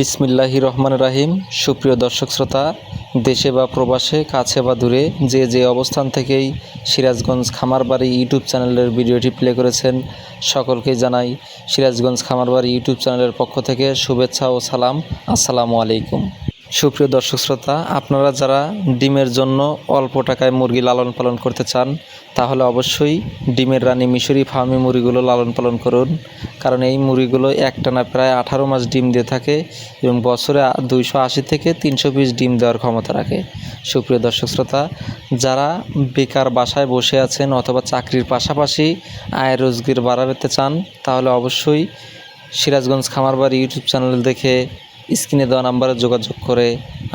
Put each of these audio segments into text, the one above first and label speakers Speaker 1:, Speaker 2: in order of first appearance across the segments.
Speaker 1: বিসমিল্লাহির রহমানির রহিম। সুপ্রিয় দর্শক শ্রোতা, দেশে বা প্রবাসে, কাছে বা দূরে যে অবস্থান থেকেই সিরাজগঞ্জ খামারবাড়ি ইউটিউব চ্যানেলের ভিডিওটি প্লে করেছেন, সকলকেই জানাই সিরাজগঞ্জ খামারবাড়ি ইউটিউব চ্যানেলের পক্ষ থেকে শুভেচ্ছা ও সালাম। আসসালামু আলাইকুম। সুপ্রিয় দর্শক শ্রোতা, আপনারা যারা ডিমের জন্য অল্প টাকায় মুরগি লালন পালন করতে চান, তাহলে অবশ্যই ডিমের রানী মিশরি ফার্মি মুরগিগুলো লালন পালন করুন। কারণ এই মুরগিগুলো একটানা প্রায় 18 মাস ডিম দিয়ে থাকে এবং বছরে 280 থেকে 300 পিস ডিম দেওয়ার ক্ষমতা রাখে। সুপ্রিয় দর্শক শ্রোতা, যারা বেকার বাসায় বসে আছেন অথবা চাকরির পাশাপাশি আয় রোজগার বাড়াতে চান, তাহলে অবশ্যই সিরাজগঞ্জ খামারবাড়ি ইউটিউব চ্যানেল দেখে স্ক্রিনে দেওয়া নাম্বারে যোগাযোগ করে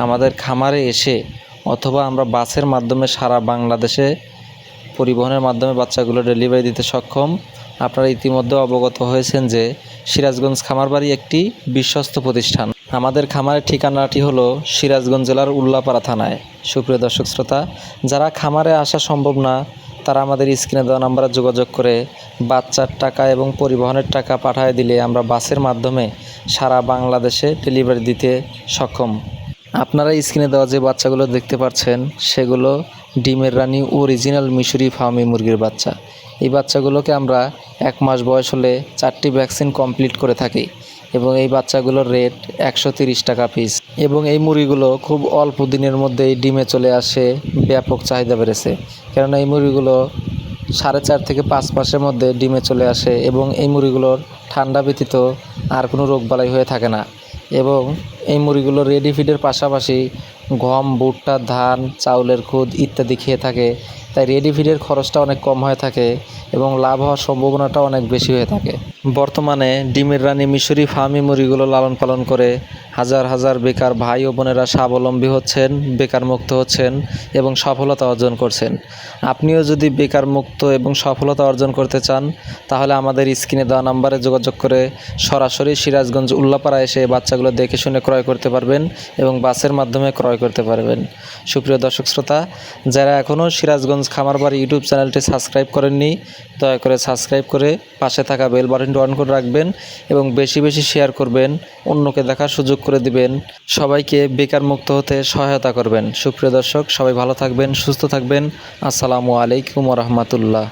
Speaker 1: আমাদের খামারে এসে অথবা আমরা বাসের মাধ্যমে সারা বাংলাদেশে পরিবহনের মাধ্যমে বাচ্চাগুলো ডেলিভারি দিতে সক্ষম। আপনারা ইতিমধ্যে অবগত হয়েছেন যে সিরাজগঞ্জ খামারবাড়ি একটি বিশ্বস্ত প্রতিষ্ঠান। আমাদের খামারের ঠিকানাটি হলো সিরাজগঞ্জ জেলার উল্লাপাড়া থানায়। সুপ্রিয় দর্শক শ্রোতা, যারা খামারে আসা সম্ভব না, তারা আমাদের স্ক্রিনে দেওয়া নাম্বারে যোগাযোগ করে বাচ্চার টাকা এবং পরিবহনের টাকা পাঠিয়ে দিলে আমরা বাসের মাধ্যমে সারা বাংলাদেশে ডেলিভারি দিতে সক্ষম। আপনারা স্ক্রিনে দেওয়া যে বাচ্চাগুলো দেখতে পাচ্ছেন, সেগুলো ডিমের রানী অরিজিনাল মিশরি ফার্মি মুরগির বাচ্চা। এই বাচ্চাগুলোকে আমরা 1 মাস বয়স হলে 4টি ভ্যাকসিন কমপ্লিট করে থাকি এবং এই বাচ্চাগুলোর রেট 130 টাকা পিস। এবং এই মুরগিগুলো খুব অল্প দিনের মধ্যেই ডিমে চলে আসে, ব্যাপক চাহিদা বেড়েছে। কেননা এই মুরগিগুলো 4.5 থেকে 5 মাসের মধ্যে ডিমে চলে আসে এবং এই মুরগিগুলোর ঠান্ডা ব্যতীত আর কোনো রোগবালাই হয়ে থাকে না। এবং এই মুরগিগুলো রেডি ফিডের পাশাপাশি গম, ভুট্টা, ধান, চাউলের খুদ ইত্যাদি খেয়ে থাকে। তাই রেডি ফিডের খরচটা অনেক কম হয়ে থাকে এবং লাভ হওয়ার সম্ভাবনাটা অনেক বেশি হয়ে থাকে। বর্তমানে ডিমের রানী মিশরি ফার্মি মুরগিগুলো লালন পালন করে হাজার হাজার বেকার ভাই ও বোনেরা স্বাবলম্বী হচ্ছেন, বেকার মুক্ত হচ্ছেন এবং সফলতা অর্জন করছেন। আপনিও যদি বেকার মুক্ত এবং সফলতা অর্জন করতে চান, তাহলে আমাদের স্ক্রিনে দেওয়া নাম্বারে যোগাযোগ করে সরাসরি সিরাজগঞ্জ উল্লাপাড়া এসে বাচ্চাগুলো দেখে শুনে ক্রয় করতে পারবেন এবং বাসের মাধ্যমে ক্রয় করতে পারবেন। সুপ্রিয় দর্শক শ্রোতা, যারা এখনও সিরাজগঞ্জ খামারবাড়ি ইউটিউব চ্যানেলটি সাবস্ক্রাইব করেননি, দয়া করে সাবস্ক্রাইব করে পাশে থাকা বেল বাটনটি অন করে রাখবেন এবং বেশি বেশি শেয়ার করবেন, অন্যকে দেখার সুযোগ করে দিবেন, সবাইকে বেকার মুক্ত হতে সহায়তা করবেন। সুপ্রিয় দর্শক, সবাই ভালো থাকবেন, সুস্থ থাকবেন। আসসালামু আলাইকুম ওয়া রাহমাতুল্লাহ।